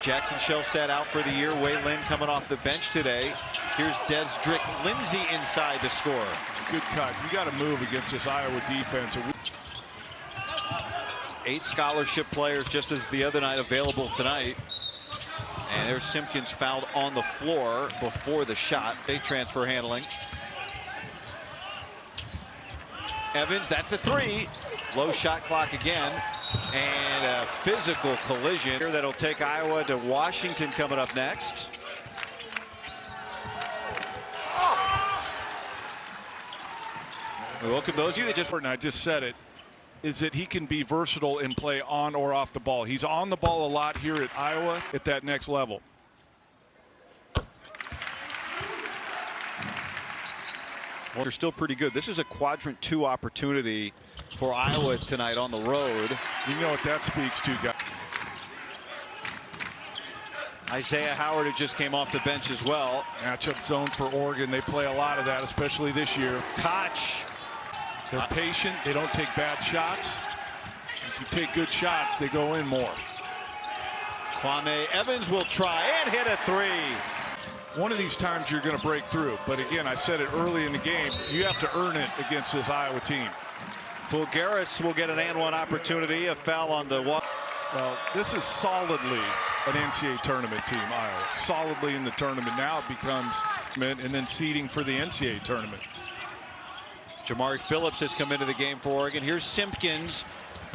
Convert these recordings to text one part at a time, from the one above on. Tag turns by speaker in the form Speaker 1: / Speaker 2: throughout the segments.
Speaker 1: Jackson Shellstad out for the year. Wei Lin coming off the bench today. Here's Desdrick Lindsay inside to score.
Speaker 2: Good cut. You got to move against this Iowa defense.
Speaker 1: 8 scholarship players, just as the other night, available tonight. And there's Simpkins fouled on the floor before the shot. Fake transfer handling. Evans, that's a 3. Low shot clock again. And a physical collision here that'll take Iowa to Washington coming up next. We welcome those of you that just...
Speaker 2: And I just said it, is that he can be versatile and play on or off the ball. He's on the ball a lot here at Iowa at that next level.
Speaker 1: Well, they're still pretty good. This is a quadrant 2 opportunity for Iowa tonight on the road.
Speaker 2: You know what that speaks to, guys.
Speaker 1: Isaiah Howard, who just came off the bench as well.
Speaker 2: Matchup zone for Oregon. They play a lot of that, especially this year.
Speaker 1: Koch.
Speaker 2: They're patient. They don't take bad shots. If you take good shots, they go in more.
Speaker 1: Kwame Evans will try and hit a 3.
Speaker 2: One of these times you're going to break through. But again, I said it early in the game, you have to earn it against this Iowa team.
Speaker 1: Folgueiras will get an and one opportunity. A foul on the wall.
Speaker 2: Well, this is solidly an NCAA tournament team, Iowa. Solidly in the tournament. Now it becomes, and then seeding for the NCAA tournament.
Speaker 1: Jamari Phillips has come into the game for Oregon. Here's Simpkins,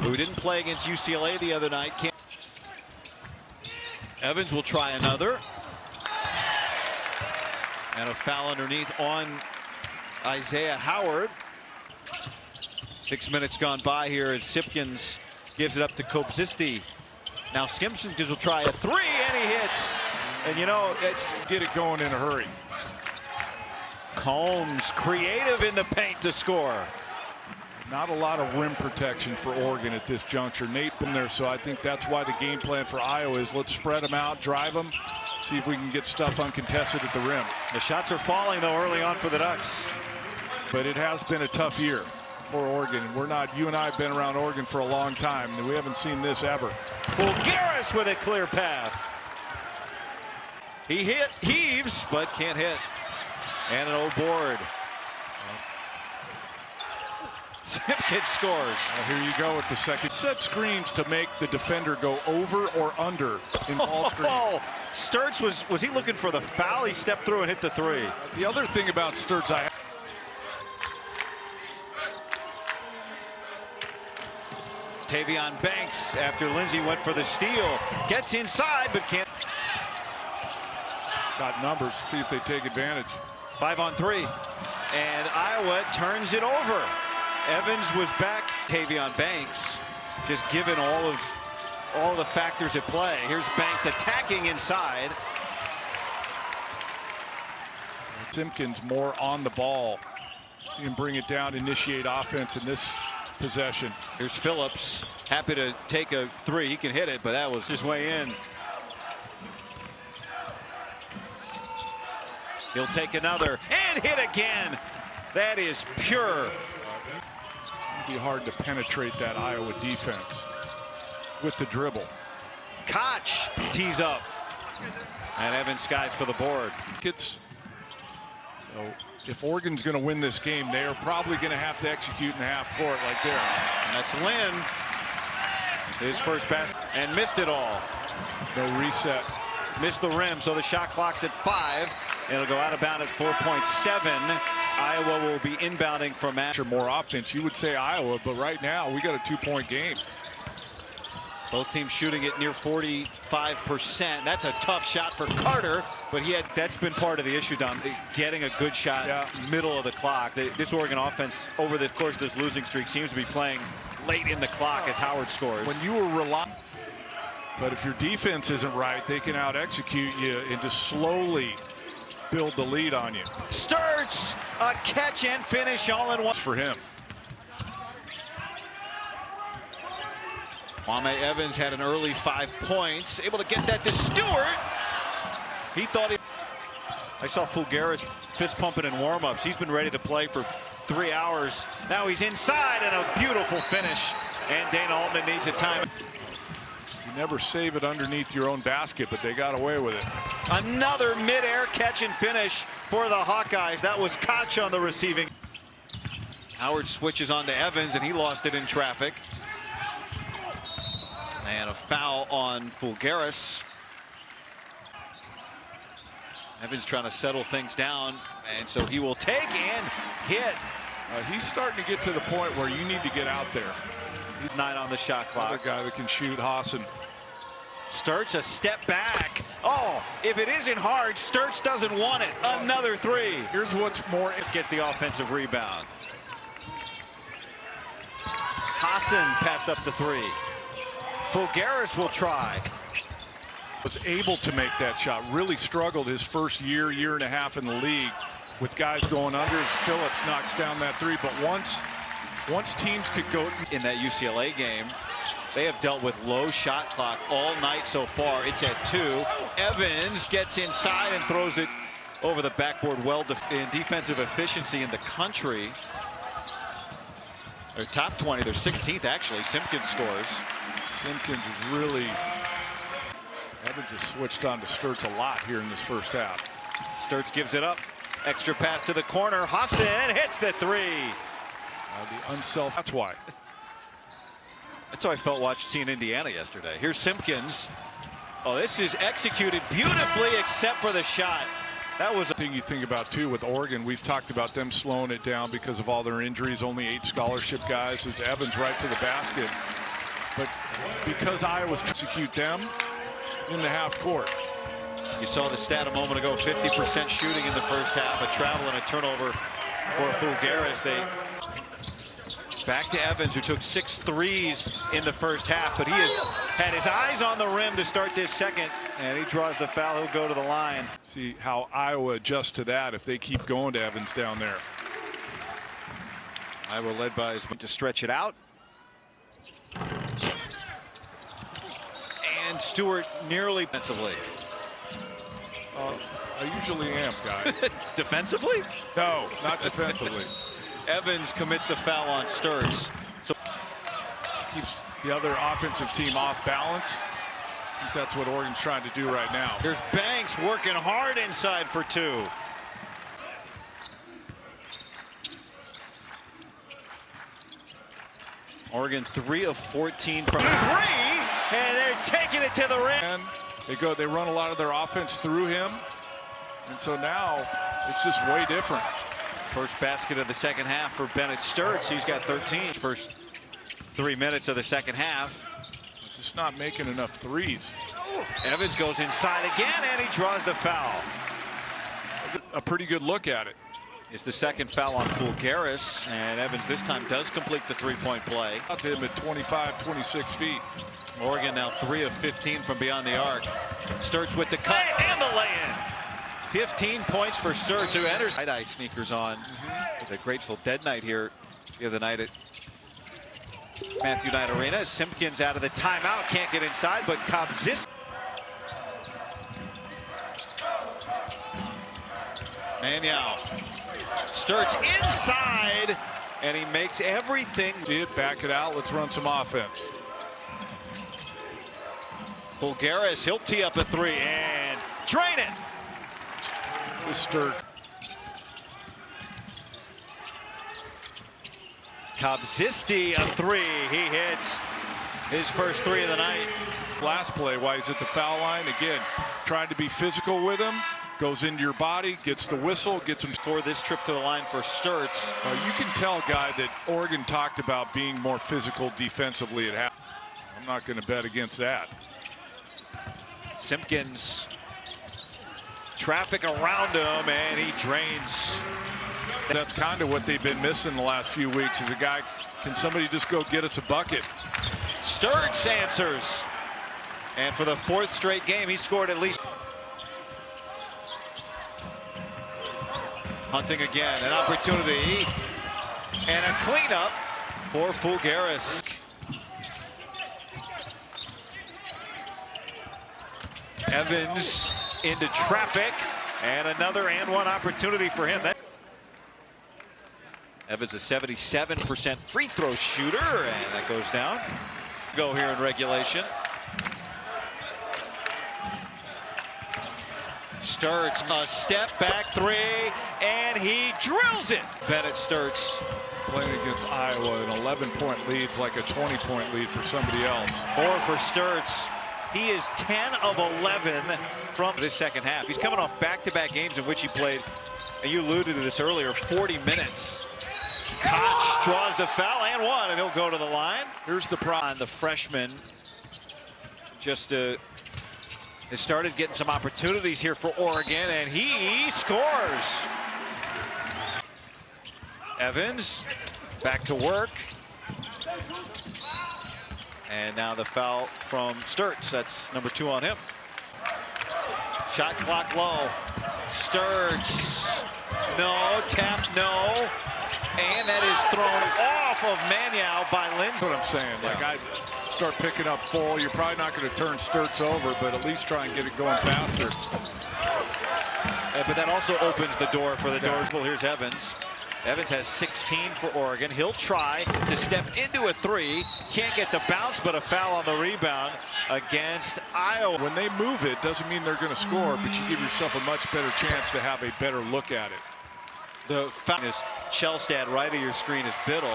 Speaker 1: who didn't play against UCLA the other night. Evans will try another. And a foul underneath on Isaiah Howard. 6 minutes gone by here as Simpkins gives it up to Kobzisti. Now Simpkins will try a 3 and he hits. And you know, it's
Speaker 2: get it going in a hurry.
Speaker 1: Combs creative in the paint to score.
Speaker 2: Not a lot of rim protection for Oregon at this juncture. Nate been there, so I think that's why the game plan for Iowa is let's spread them out, drive them, see if we can get stuff uncontested at the rim.
Speaker 1: The shots are falling though early on for the Ducks.
Speaker 2: But it has been a tough year for Oregon. We're not, you and I have been around Oregon for a long time, and we haven't seen this ever.
Speaker 1: Folgueiras with a clear path. He heaves, but can't hit. And an old board. Simpkins scores.
Speaker 2: Well, here you go with the second. Set screens to make the defender go over or under in ball screen.
Speaker 1: Oh, Stirtz was he looking for the foul? He stepped through and hit the 3.
Speaker 2: The other thing about Stirtz,
Speaker 1: Tavion Banks, after Lindsay went for the steal, gets inside but can't.
Speaker 2: Got numbers. See if they take advantage.
Speaker 1: 5 on 3, and Iowa turns it over. Evans was back. Tavion Banks, just given all the factors at play. Here's Banks attacking inside.
Speaker 2: Simpkins more on the ball. See him bring it down, initiate offense in this possession.
Speaker 1: Here's Phillips, happy to take a 3. He can hit it, but that was just way in. He'll take another and hit again. That is pure.
Speaker 2: It'd be hard to penetrate that Iowa defense with the dribble.
Speaker 1: Koch tees up. And Evans skies for the board.
Speaker 2: So if Oregon's going to win this game, they are probably going to have to execute in half court like there.
Speaker 1: That's Lynn. His first pass and missed it all.
Speaker 2: No reset.
Speaker 1: Missed the rim, so the shot clock's at 5. It'll go out of bounds at 4.7. Iowa will be inbounding from
Speaker 2: more offense. You would say Iowa, but right now we got a 2-point game.
Speaker 1: Both teams shooting at near 45%. That's a tough shot for Carter, but that's been part of the issue, Dom. Getting a good shot middle of the clock. This Oregon offense over the course of this losing streak seems to be playing late in the clock as Howard scores.
Speaker 2: When you were relying, but if your defense isn't right, they can out execute you and just slowly build the lead on you.
Speaker 1: Stirtz, a catch and finish all in one
Speaker 2: for him.
Speaker 1: Kwame Evans had an early 5 points, able to get that to Stewart. He thought I saw Folgueiras fist pumping in warm-ups. He's been ready to play for 3 hours. Now he's inside and a beautiful finish. And Dana Altman needs a time.
Speaker 2: You never save it underneath your own basket, but they got away with it.
Speaker 1: Another mid-air catch and finish for the Hawkeyes. That was Koch on the receiving. Howard switches on to Evans, and he lost it in traffic. And a foul on Folgueiras. Evans trying to settle things down, and so he will take and hit.
Speaker 2: He's starting to get to the point where you need to get out there.
Speaker 1: 9 on the shot clock.
Speaker 2: Another guy that can shoot, Hausen.
Speaker 1: Stirtz a step back. Oh, if it isn't hard, Stirtz doesn't want it. Another 3.
Speaker 2: Here's what's more.
Speaker 1: Gets the offensive rebound. Hausen passed up the 3. Folgueiras will try.
Speaker 2: Was able to make that shot. Really struggled his first year and a half in the league with guys going under. Phillips knocks down that 3, but once teams could go
Speaker 1: in that UCLA game, they have dealt with low shot clock all night so far. It's at 2. Evans gets inside and throws it over the backboard. Well, in defensive efficiency in the country. They're top 20. They're 16th actually. Simpkins scores.
Speaker 2: Simpkins is really. Evans has switched on to Stirtz a lot here in this first half.
Speaker 1: Stirtz gives it up. Extra pass to the corner. Hausen hits the 3.
Speaker 2: That's why.
Speaker 1: That's how I felt seeing Indiana yesterday. Here's Simpkins. Oh, this is executed beautifully except for the shot. That was a
Speaker 2: thing you think about too with Oregon. We've talked about them slowing it down because of all their injuries. Only 8 scholarship guys. Is Evans right to the basket. But because Iowa's execute them in the half court.
Speaker 1: You saw the stat a moment ago, 50% shooting in the first half, a travel and a turnover for Folgueiras. They back to Evans, who took 6 threes in the first half, but he has had his eyes on the rim to start this second, and he draws the foul. He'll go to the line.
Speaker 2: See how Iowa adjusts to that if they keep going to Evans down there.
Speaker 1: Iowa led by his to stretch it out. And Stewart nearly defensively.
Speaker 2: I usually am, guy.
Speaker 1: Defensively?
Speaker 2: No, not defensively.
Speaker 1: Evans commits the foul on Stirtz. So
Speaker 2: keeps the other offensive team off balance. I think that's what Oregon's trying to do right now.
Speaker 1: There's Banks working hard inside for 2. Oregon 3 of 14 from 3, and they're taking it to the rim.
Speaker 2: And they run a lot of their offense through him, and so now it's just way different.
Speaker 1: First basket of the second half for Bennett Stirtz. He's got 13 first 3 minutes of the second half.
Speaker 2: Just not making enough threes.
Speaker 1: Evans goes inside again, and he draws the foul.
Speaker 2: A pretty good look at it.
Speaker 1: It's the second foul on Folgueiras, and Evans this time does complete the 3-point play.
Speaker 2: Out to him at 25, 26 feet.
Speaker 1: Oregon now 3 of 15 from beyond the arc. Stirtz with the cut and the lay-in. 15 points for Stirtz, who enters. Tie-dye sneakers on. The Grateful Dead night here the other night at Matthew Knight Arena. Simpkins out of the timeout, can't get inside, but Kobzis. And now Stirtz inside, and he makes everything.
Speaker 2: See it, back it out. Let's run some offense.
Speaker 1: Folgueiras, he'll tee up a 3 and drain it.
Speaker 2: This Stirtz.
Speaker 1: Kobzis a 3. He hits his first 3 of the night.
Speaker 2: Last play, while he's at the foul line, again, trying to be physical with him. Goes into your body, gets the whistle, gets him.
Speaker 1: For this trip to the line for Stirtz.
Speaker 2: You can tell, Guy, that Oregon talked about being more physical defensively at half. I'm not going to bet against that.
Speaker 1: Simpkins, traffic around him, and he drains.
Speaker 2: That's kind of what they've been missing the last few weeks is a guy, can somebody just go get us a bucket?
Speaker 1: Stirtz answers. And for the 4th straight game, he scored at least. Hunting again, an opportunity, and a cleanup for Folgueiras. Evans into traffic, and another and one opportunity for him. Evans a 77% free throw shooter, and that goes down. Go here in regulation. Stirtz, a step back three, and he drills it. Bennett Stirtz.
Speaker 2: Playing against Iowa, an 11-point lead's like a 20-point lead for somebody else.
Speaker 1: More for Stirtz. He is 10 of 11 from this second half. He's coming off back-to-back games in which he played, and you alluded to this earlier, 40 minutes. Koch draws the foul and one, and he'll go to the line. Here's the problem. The freshman just has started getting some opportunities here for Oregon, and he scores. Evans back to work. And now the foul from Stirtz. That's number 2 on him. Shot clock low. Stirtz. No. Tap, no. And that is thrown off of Maniau by Lindsay.
Speaker 2: That's what I'm saying. Like, I start picking up full. You're probably not going to turn Stirtz over, but at least try and get it going faster.
Speaker 1: But that also opens the door for the doors. Well, here's Evans. Evans has 16 for Oregon. He'll try to step into a three. Can't get the bounce, but a foul on the rebound against Iowa.
Speaker 2: When they move it, doesn't mean they're going to score, but you give yourself a much better chance to have a better look at it.
Speaker 1: The foul is Shellstad. Right of your screen is Biddle.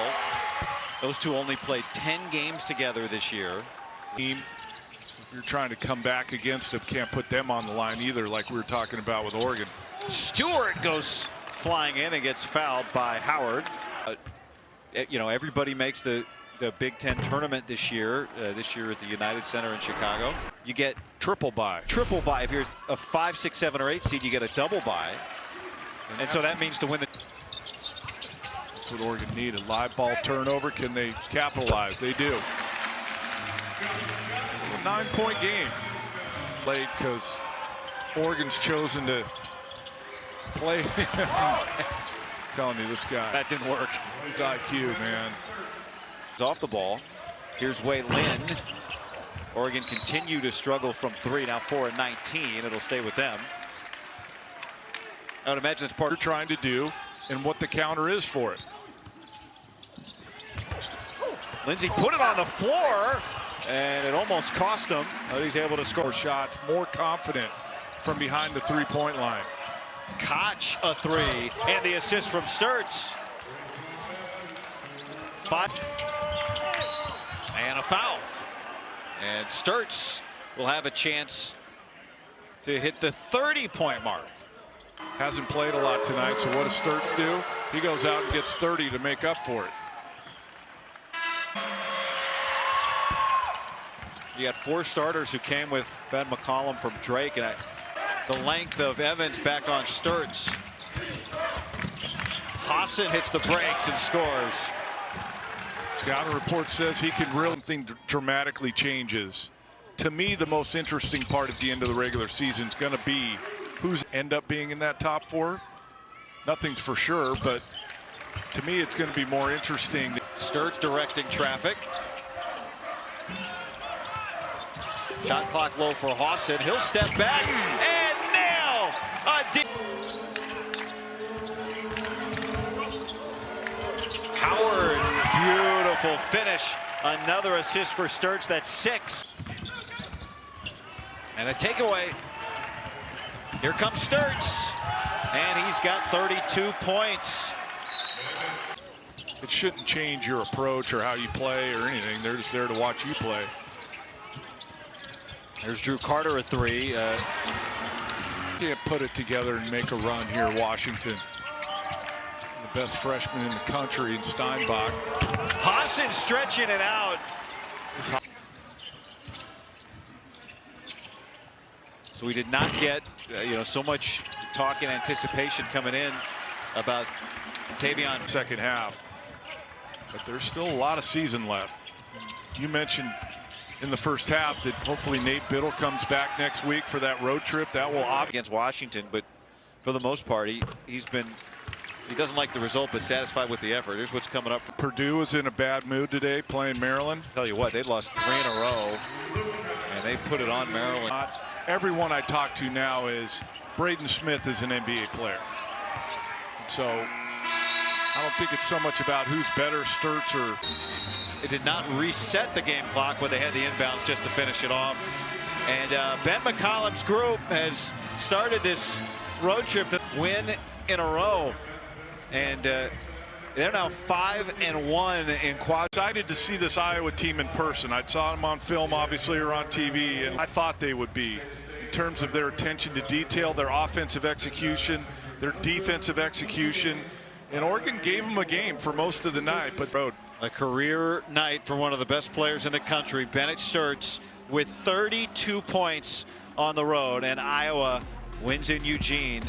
Speaker 1: Those two only played 10 games together this year.
Speaker 2: If you're trying to come back against them, can't put them on the line either, like we were talking about with Oregon.
Speaker 1: Stewart goes flying in and gets fouled by Howard. You know, everybody makes the Big Ten tournament this year at the United Center in Chicago. You get
Speaker 2: triple bye.
Speaker 1: Triple bye. If you're a 5, 6, 7, or 8 seed, you get a double bye. And so that means to win the.
Speaker 2: That's what Oregon needed. Live ball turnover. Can they capitalize? They do. A 9-point game. Late because Oregon's chosen to play. Telling you, this guy.
Speaker 1: That didn't work.
Speaker 2: His IQ, man.
Speaker 1: He's off the ball. Here's Wei Lin. Oregon continue to struggle from 3. Now 4 and 19. It'll stay with them. I would imagine it's part
Speaker 2: they're trying to do and what the counter is for it.
Speaker 1: Lindsay put it on the floor, and it almost cost him. But he's able to score
Speaker 2: shots, more confident from behind the 3-point line.
Speaker 1: Koch a 3, and the assist from Stirtz. 5. And a foul. And Stirtz will have a chance to hit the 30-point mark.
Speaker 2: Hasn't played a lot tonight, so what does Stirtz do? He goes out and gets 30 to make up for it.
Speaker 1: You got 4 starters who came with Ben McCollum from Drake, and the length of Evans back on Stirtz. Hausen hits the brakes and scores.
Speaker 2: Scouting report says he can really think dramatically changes. To me, the most interesting part at the end of the regular season is going to be who's end up being in that top 4. Nothing's for sure, but to me, it's going to be more interesting.
Speaker 1: Stirtz directing traffic. Shot clock low for Hausen. He'll step back and nail a Howard, beautiful finish. Another assist for Stirtz. That's 6. And a takeaway. Here comes Stirtz, and he's got 32 points.
Speaker 2: It shouldn't change your approach or how you play or anything. They're just there to watch you play.
Speaker 1: There's Drew Carter a 3.
Speaker 2: Can't put it together and make a run here, Washington. The best freshman in the country in Steinbach.
Speaker 1: Hausen stretching it out. So we did not get so much talk and anticipation coming in about Tavion.
Speaker 2: Second half, but there's still a lot of season left. You mentioned in the first half that hopefully Nate Biddle comes back next week for that road trip. That will
Speaker 1: against Washington, but for the most part he doesn't like the result but satisfied with the effort. Here's what's coming up.
Speaker 2: Purdue is in a bad mood today playing Maryland.
Speaker 1: Tell you what, they lost 3 in a row and they put it on Maryland.
Speaker 2: Everyone I talk to now is Braden Smith is an NBA player. So I don't think it's so much about who's better, Stirtz or.
Speaker 1: It did not reset the game clock when they had the inbounds just to finish it off. And Ben McCollum's group has started this road trip to win in a row. And they're now 5-1 in quad.
Speaker 2: Excited to see this Iowa team in person. I saw them on film, obviously, or on TV, and I thought they would be in terms of their attention to detail, their offensive execution, their defensive execution. And Oregon gave them a game for most of the night, but road.
Speaker 1: A career night for one of the best players in the country, Bennett Stirtz, with 32 points on the road, and Iowa wins in Eugene.